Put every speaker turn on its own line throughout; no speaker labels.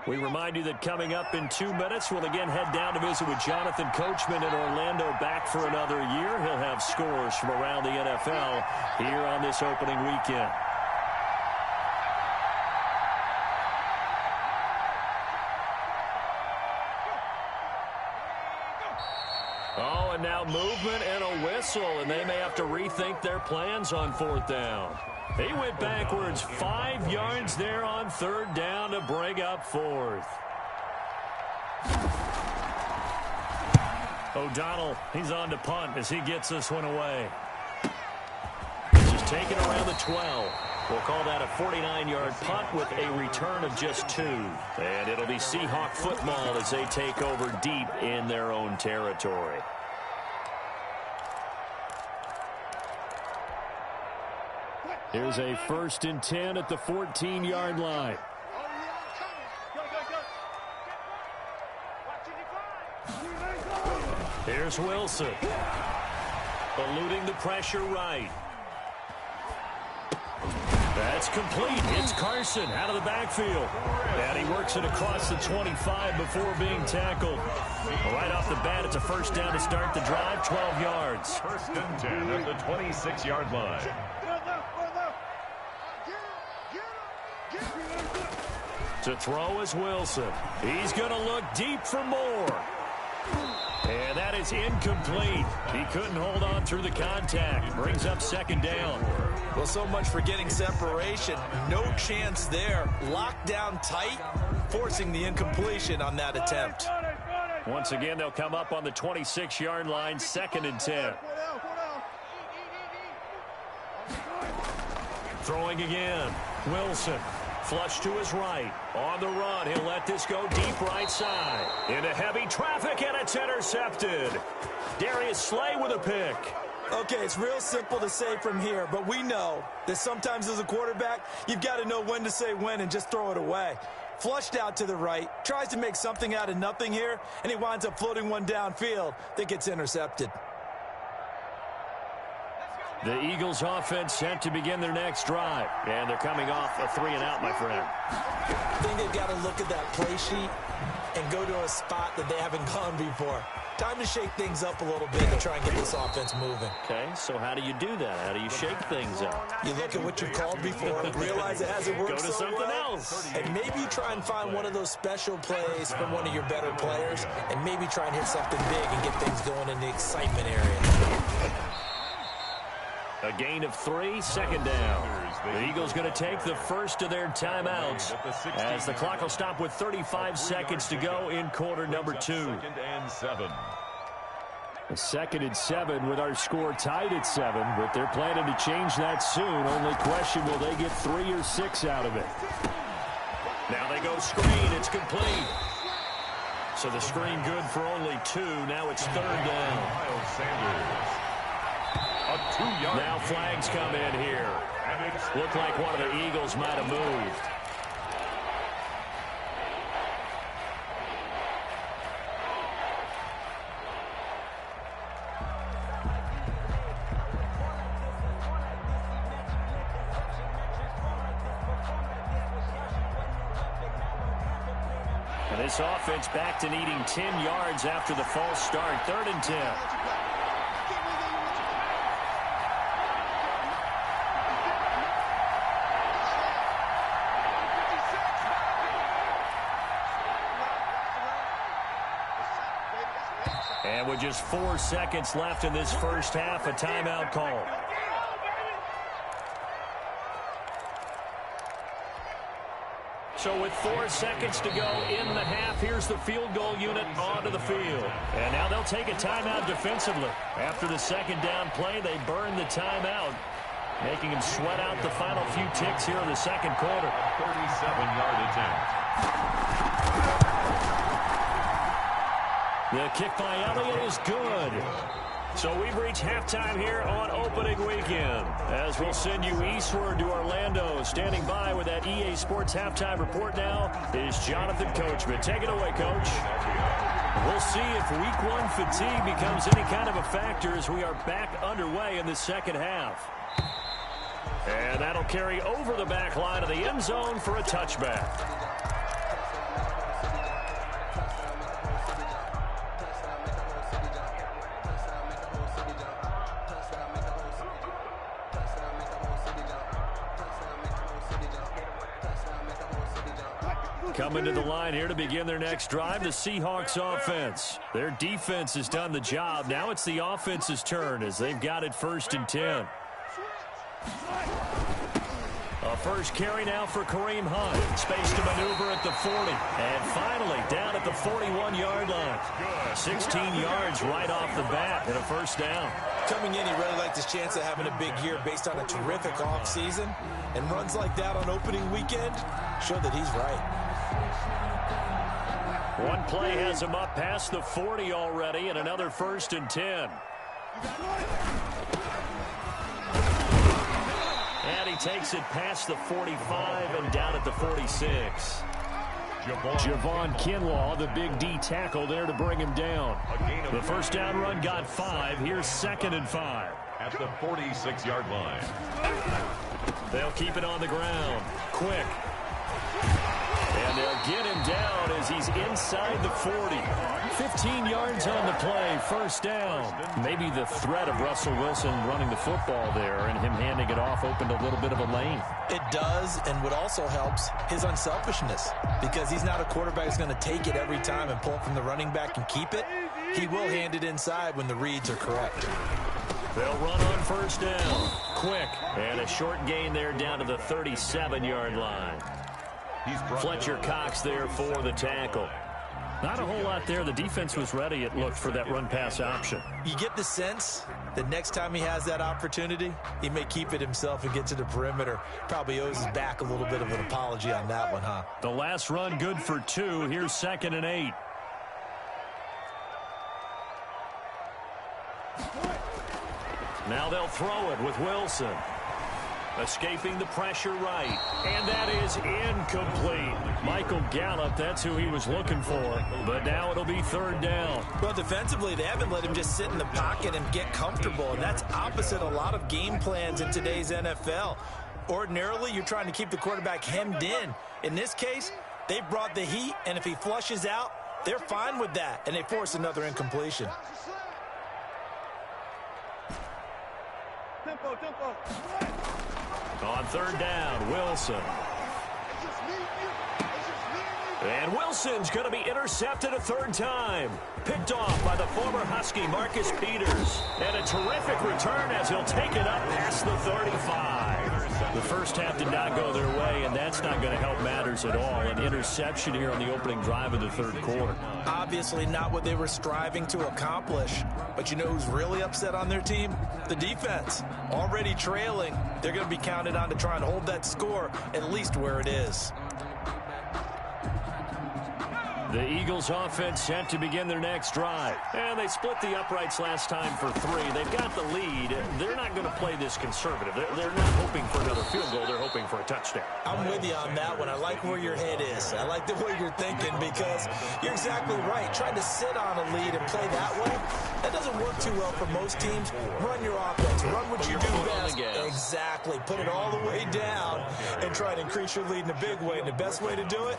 We remind you that coming up in 2 minutes, we'll again head down to visit with Jonathan Coachman in Orlando, back for another year. He'll have scores from around the NFL here on this opening weekend. Oh, and now movement and a whistle, and they may have to rethink their plans on 4th down. He went backwards 5 yards there on 3rd down to bring up 4th. O'Donnell, he's on to punt as he gets this one away. This is taken around the 12. We'll call that a 49-yard punt with a return of just 2. And it'll be Seahawk football as they take over deep in their own territory. Here's a 1st and 10 at the 14-yard line. Here's Wilson. Eluding the pressure right. That's complete. It's Carson out of the backfield. And he works it across the 25 before being tackled. Right off the bat, it's a 1st down to start the drive, 12 yards.
1st and 10 at the 26-yard line.
To throw is Wilson. He's going to look deep for more. And that is incomplete. He couldn't hold on through the contact. Brings up 2nd down.
Well, so much for getting separation. No chance there. Locked down tight, forcing the incompletion on that attempt.
Once again, they'll come up on the 26-yard line, 2nd and 10. Throwing again. Wilson. Flush to his right. On the run, he'll let this go deep right side. Into heavy traffic, and it's intercepted. Darius Slay with a pick.
Okay, it's real simple to say from here, but we know that sometimes as a quarterback, you've got to know when to say when and just throw it away. Flushed out to the right, tries to make something out of nothing here, and he winds up floating one downfield that gets intercepted.
The Eagles offense set to begin their next drive. And they're coming off a 3-and-out, my friend.
I think they've got to look at that play sheet and go to a spot that they haven't gone before. Time to shake things up a little bit to try and get this offense moving.
Okay, so how do you do that? How do you shake things up?
You look at what you've called before, realize it hasn't worked
Go to
so
something
well,
else.
and maybe try and find one of those special plays from one of your better players, and maybe try and hit something big and get things going in the excitement area.
A gain of 3, 2nd down. The Eagles going to take the first of their timeouts as the clock will stop with 35 seconds to go in quarter number 2.
2nd and 7.
A 2nd and 7 with our score tied at 7, but they're planning to change that soon. Only question, will they get 3 or 6 out of it? Now they go screen. It's complete. So the screen good for only 2. Now it's 3rd down.
Miles Sanders. A 2-yard.
Now flags come in here. Looked like one of the Eagles might have moved. And this offense back to needing 10 yards after the false start. 3rd and 10. And with just 4 seconds left in this first half, a timeout call. So with 4 seconds to go in the half, here's the field goal unit onto the field. And now they'll take a timeout defensively. After the 2nd down play, they burn the timeout, making them sweat out the final few ticks here in the 2nd quarter.
37-yard attempt.
The kick by Elliott is good. So we've reached halftime here on opening weekend, as we'll send you eastward to Orlando. Standing by with that EA Sports halftime report now is Jonathan Coachman. Take it away, Coach. We'll see if week 1 fatigue becomes any kind of a factor as we are back underway in the second half. And that'll carry over the back line of the end zone for a touchback. Coming to the line here to begin their next drive, the Seahawks offense. Their defense has done the job. Now it's the offense's turn as they've got it 1st and 10. A first carry now for Kareem Hunt. Space to maneuver at the 40. And finally down at the 41-yard line. 16 yards right off the bat and a first down.
Coming in, he really liked his chance of having a big year based on a terrific offseason. And runs like that on opening weekend show that he's right.
One play has him up past the 40 already and another 1st and 10. And he takes it past the 45 and down at the 46. Javon Kinlaw, the big D tackle there to bring him down. The first down run got 5. Here's 2nd and 5.
At the 46-yard line.
They'll keep it on the ground. Quick. And they'll get him down as he's inside the 40. 15 yards on the play, first down. Maybe the threat of Russell Wilson running the football there and him handing it off opened a little bit of a lane.
It does, and what also helps, his unselfishness. Because he's not a quarterback who's going to take it every time and pull it from the running back and keep it. He will hand it inside when the reads are correct.
They'll run on first down. Quick. And a short gain there down to the 37-yard line. Fletcher Cox there for the tackle. Not a whole lot there. The defense was ready, it looked, for that run-pass option.
You get the sense that next time he has that opportunity, he may keep it himself and get to the perimeter. Probably owes his back a little bit of an apology on that one, huh?
The last run good for 2. Here's 2nd and 8. Now they'll throw it with Wilson. Escaping the pressure right. And that is incomplete. Michael Gallup, that's who he was looking for. But now it'll be 3rd down.
Well, defensively, they haven't let him just sit in the pocket and get comfortable. And that's opposite a lot of game plans in today's NFL. Ordinarily, you're trying to keep the quarterback hemmed in. In this case, they brought the heat, and if he flushes out, they're fine with that. And they force another incompletion.
On 3rd down, Wilson. And Wilson's going to be intercepted a 3rd time. Picked off by the former Husky Marcus Peters. And a terrific return as he'll take it up past the 35. The first half did not go their way, and that's not going to help matters at all. An interception here on the opening drive of the 3rd quarter.
Obviously not what they were striving to accomplish. But you know who's really upset on their team? The defense. Already trailing. They're going to be counted on to try and hold that score at least where it is.
The Eagles offense set to begin their next drive. And they split the uprights last time for 3. They've got the lead. They're not going to play this conservative. They're not hoping for another field goal. They're hoping for a touchdown.
I'm with you on that one. I like where your head is. I like the way you're thinking because you're exactly right. Trying to sit on a lead and play that way, that doesn't work too well for most teams. Run your offense. Run what you do best. Exactly. Put it all the way down and try to increase your lead in a big way. And the best way to do it,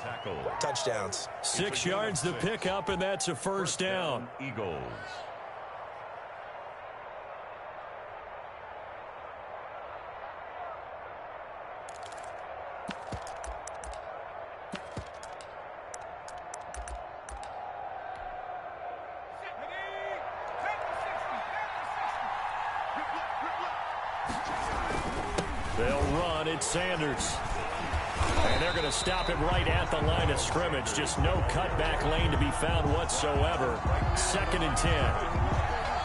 touchdowns.
6 yards the pickup, and that's a first down.
Eagles.
They'll run. It's Sanders. And they're going to stop him right at the line of scrimmage. Just no cutback lane to be found whatsoever. 2nd and 10.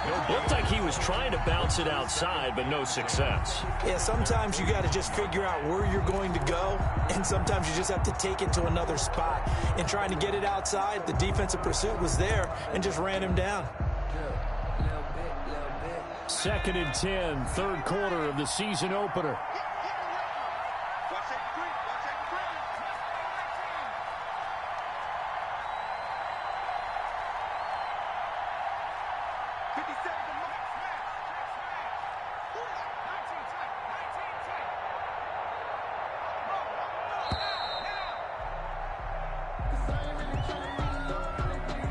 It looked like he was trying to bounce it outside, but no success.
Yeah, sometimes you got to just figure out where you're going to go, and sometimes you just have to take it to another spot. And trying to get it outside, the defensive pursuit was there and just ran him down.
2nd and 10, 3rd quarter of the season opener.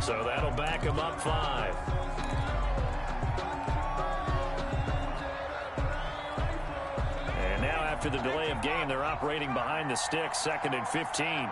So that'll back him up 5. And now after the delay of game, they're operating behind the sticks, 2nd and 15.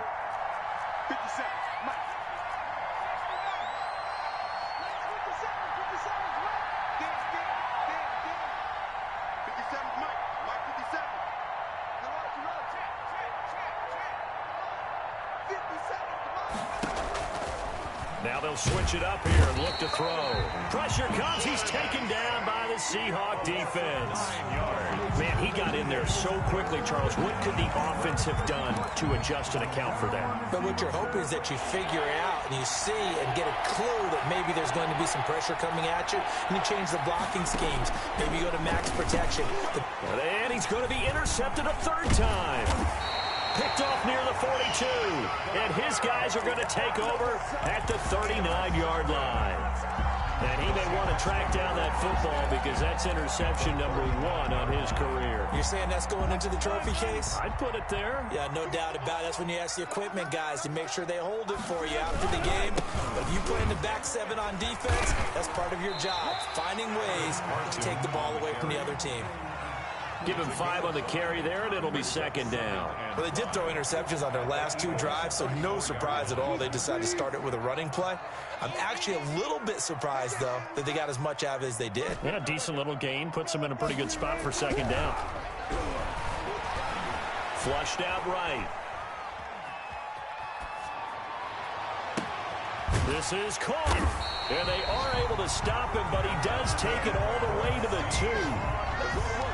Now they'll switch it up here and look to throw. Pressure comes. He's taken down by the Seahawk defense. Man, he got in there so quickly, Charles. What could the offense have done to adjust and account for that?
But what you're hoping is that you figure it out and you see and get a clue that maybe there's going to be some pressure coming at you, and you change the blocking schemes. Maybe you go to max protection.
And he's going to be intercepted a third time. Picked off near the 42. And his guys are going to take over at the 39-yard line. And he may want to track down that football because that's interception number 1 on his career.
You're saying that's going into the trophy case?
I'd put it there.
Yeah, no doubt about it. That's when you ask the equipment guys to make sure they hold it for you after the game. But if you play in the back 7 on defense, that's part of your job, finding ways to take the ball away from the other team.
Give him 5 on the carry there, and it'll be second down.
Well, they did throw interceptions on their last 2 drives, so no surprise at all they decided to start it with a running play. I'm actually a little bit surprised, though, that they got as much out of it as they did.
Yeah, decent little gain. Puts them in a pretty good spot for second down. Flushed out right. This is caught. And they are able to stop him, but he does take it all the way to the 2.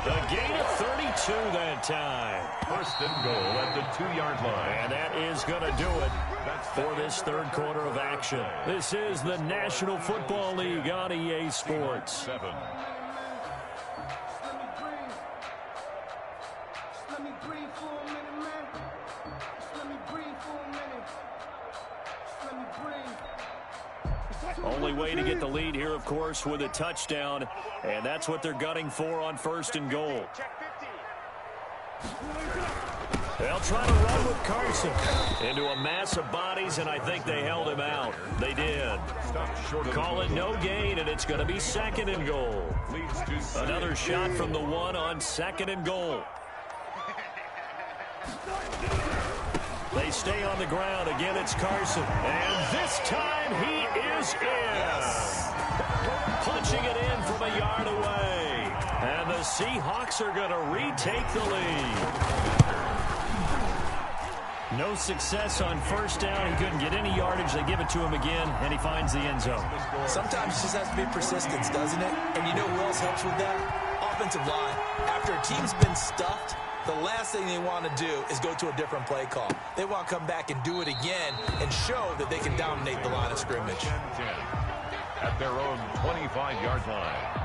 A gain of 32 that time.
First and goal at the 2-yard line.
And that is going to do it for this third quarter of action. This is the National Football League on EA Sports.
7.
Only way to get the lead here, of course, with a touchdown, and that's what they're gunning for on first and goal. They'll try to run with Carson into a mass of bodies, and I think they held him out. They did. Call it no gain, and it's going to be second and goal. Another shot from the 1 on second and goal. They stay on the ground. Again, it's Carson. And this time he is in. Punching it in from a yard away. And the Seahawks are going to retake the lead. No success on first down. He couldn't get any yardage. They give it to him again, and he finds the end zone.
Sometimes it just has to be persistence, doesn't it? And you know who else helps with that? Offensive line. After a team's been stuffed, the last thing they want to do is go to a different play call. They want to come back and do it again and show that they can dominate the line of scrimmage.
10 at their own 25-yard line.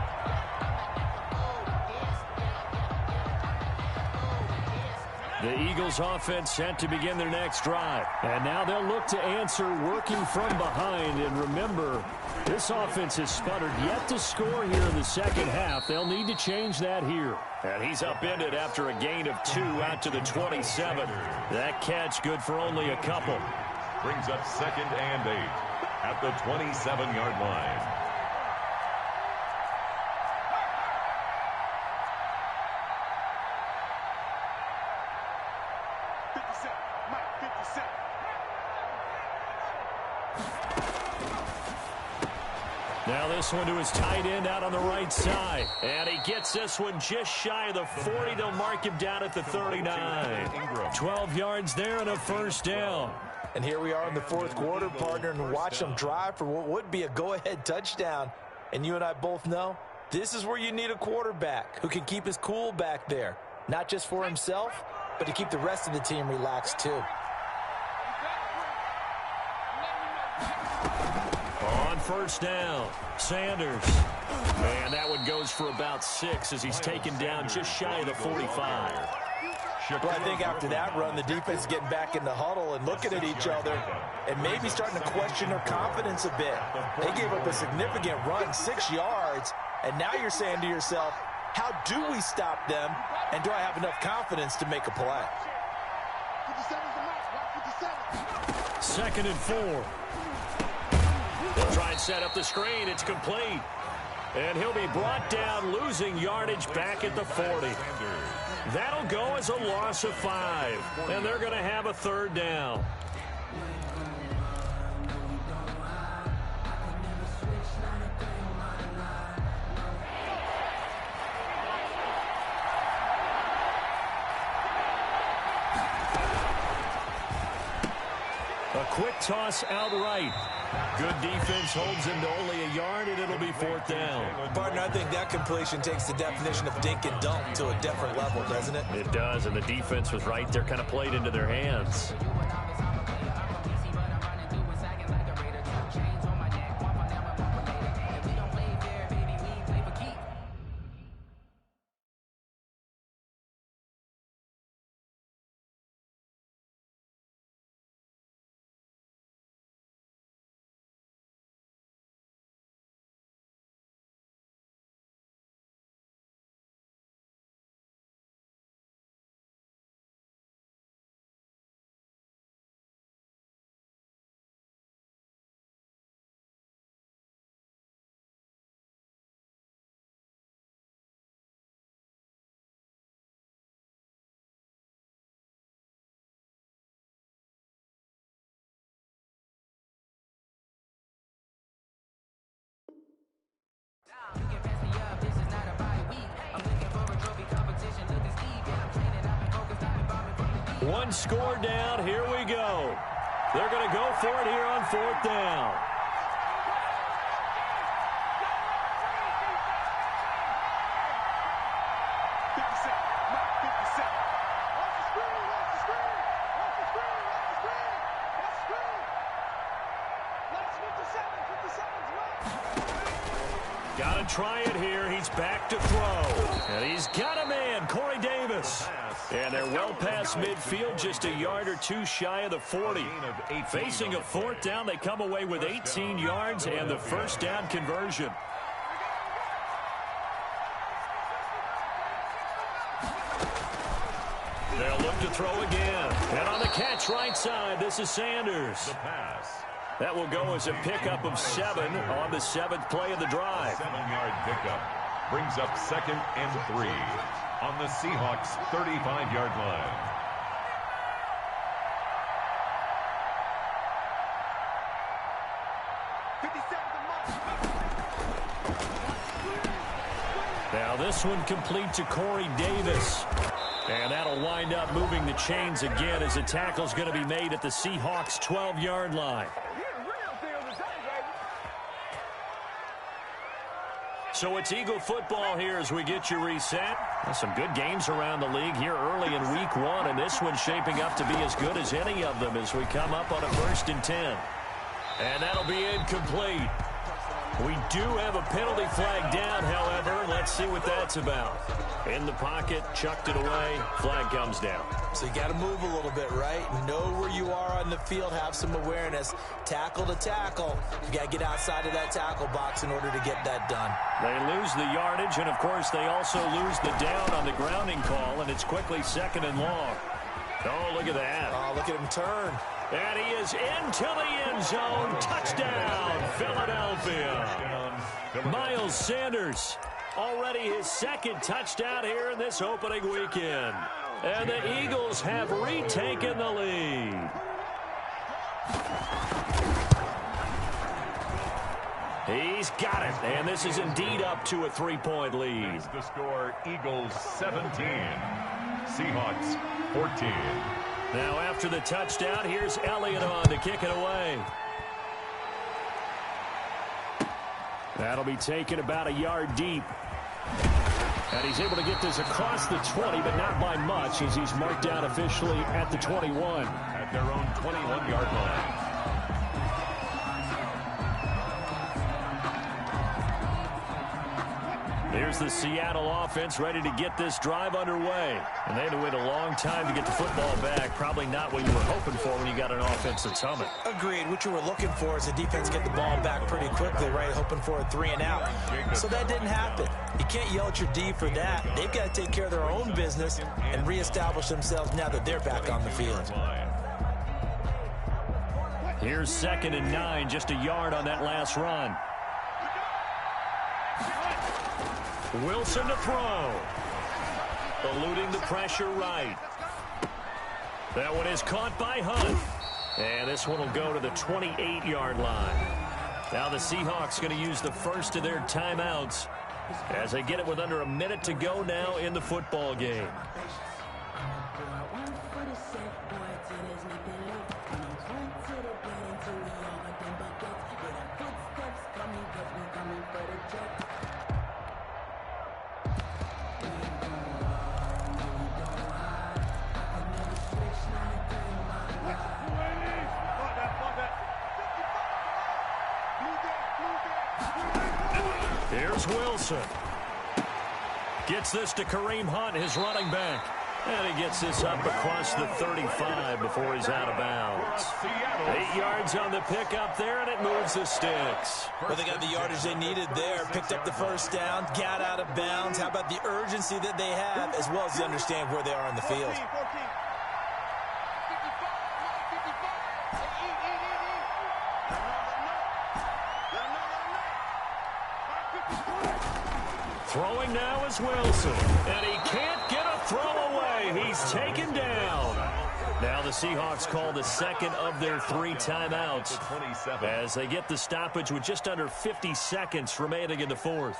The Eagles offense set to begin their next drive. And now they'll look to answer working from behind. And remember, this offense has sputtered yet to score here in the second half. They'll need to change that here. And he's upended after a gain of 2 out to the 27. That catch good for only a couple.
Brings up second and 8 at the 27-yard line.
Now this one to his tight end out on the right side. And he gets this one just shy of the 40. They'll mark him down at the 39. 12 yards there and a first down.
And here we are in the fourth quarter, partner, and watch them drive for what would be a go-ahead touchdown. And you and I both know this is where you need a quarterback who can keep his cool back there. Not just for himself, but to keep the rest of the team relaxed too.
On first down, Sanders. And that one goes for about 6 as he's taken down just shy of the 45.
Well, I think after that run, the defense is getting back in the huddle and looking at each other and maybe starting to question their confidence a bit. They gave up a significant run, 6 yards, and now you're saying to yourself, how do we stop them, and do I have enough confidence to make a play?
Second and 4. They'll try and set up the screen. It's complete. And he'll be brought down, losing yardage back at the 40. That'll go as a loss of 5. And they're going to have a third down. A quick toss outright. Good defense holds him to only a yard, and it'll be 4th down.
Partner, I think that completion takes the definition of dink and dunk to a different level, doesn't it?
It does, and the defense was right there, kind of played into their hands. One score down. Here we go. They're going to go for it here on 4th down. Got to try it here. He's back to throw. And he's got a man, Corey Davis. And they're well past midfield, just a yard or two shy of the 40. Facing a 4th down, they come away with 18 yards and the first down conversion. They'll look to throw again. And on the catch right side, this is Sanders.
The pass.
That will go as a pickup of 7 on the 7th play of the drive.
7-yard pickup brings up 2nd and 3 on the Seahawks' 35-yard line.
Now this one complete to Corey Davis. And that'll wind up moving the chains again as the tackle's going to be made at the Seahawks' 12-yard line. So it's Eagle football here as we get you reset. There's some good games around the league here early in week 1, and this one's shaping up to be as good as any of them as we come up on a 1st and 10. And that'll be incomplete. We do have a penalty flag down, however. Let's see what that's about. In the pocket, chucked it away, flag comes down.
So you got to move a little bit, right? Know where you are on the field, have some awareness. Tackle to tackle. You got to get outside of that tackle box in order to get that done.
They lose the yardage, and of course they also lose the down on the grounding call, and it's quickly 2nd and long. Oh, look at that.
Oh, look at him turn.
And he is into the end zone. Touchdown, Philadelphia. Miles Sanders, already his 2nd touchdown here in this opening weekend. And the Eagles have retaken the lead. He's got it, and this is indeed up to a 3-point lead.
The score, Eagles 17, Seahawks 14.
Now after the touchdown, here's Elliott on to kick it away. That'll be taken about a yard deep. And he's able to get this across the 20, but not by much, as he's marked down officially at the 21.
At their own 21-yard line.
Here's the Seattle offense ready to get this drive underway. And they had to wait a long time to get the football back. Probably not what you were hoping for when you got an offense that's humming.
Agreed. What you were looking for is the defense get the ball back pretty quickly, right? Hoping for a 3 and out. So that didn't happen. You can't yell at your D for that. They've got to take care of their own business and reestablish themselves now that they're back on the field.
Here's 2nd and 9, just a yard on that last run. Wilson to throw. Eluding the pressure right. That one is caught by Hunt. And this one will go to the 28-yard line. Now the Seahawks going to use the first of their timeouts as they get it with under a minute to go now in the football game. Here's Wilson. Gets this to Kareem Hunt, his running back. And he gets this up across the 35 before he's out of bounds. 8 yards on the pickup there, and it moves the sticks.
Well, they got the yardage they needed there. Picked up the first down, got out of bounds. How about the urgency that they have, as well as the understand where they are on the field?
Throwing now is Wilson, and he can't get a throw away. He's taken down. Now the Seahawks call the second of their 3 timeouts as they get the stoppage with just under 50 seconds remaining in the fourth.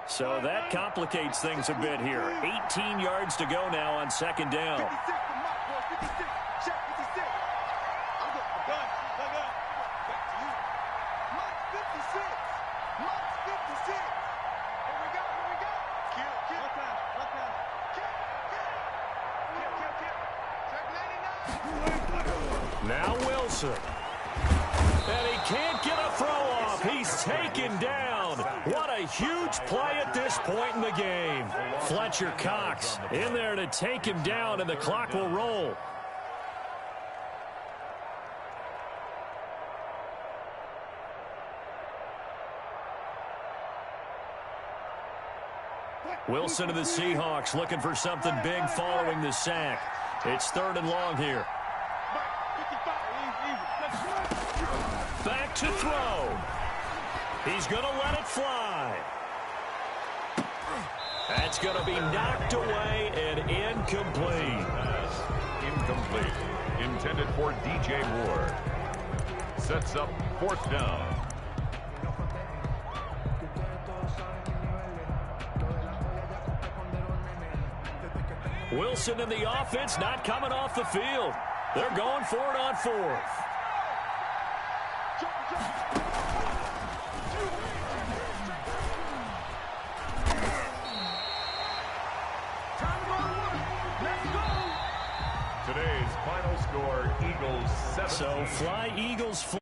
So that complicates things a bit here. 18 yards to go now on second down. Now Wilson. And he can't get a throw off. He's taken down. What a huge play at this point in the game. Fletcher Cox in there to take him down, and the clock will roll. Wilson of the Seahawks looking for something big following the sack. It's 3rd and long here. Back to throw. He's going to let it fly. That's going to be knocked away and incomplete.
Incomplete. Intended for DJ Moore. Sets up 4th down.
Wilson and the offense not coming off the field. They're going for it on 4th.
Today's final score, Eagles 7.
So fly Eagles fly.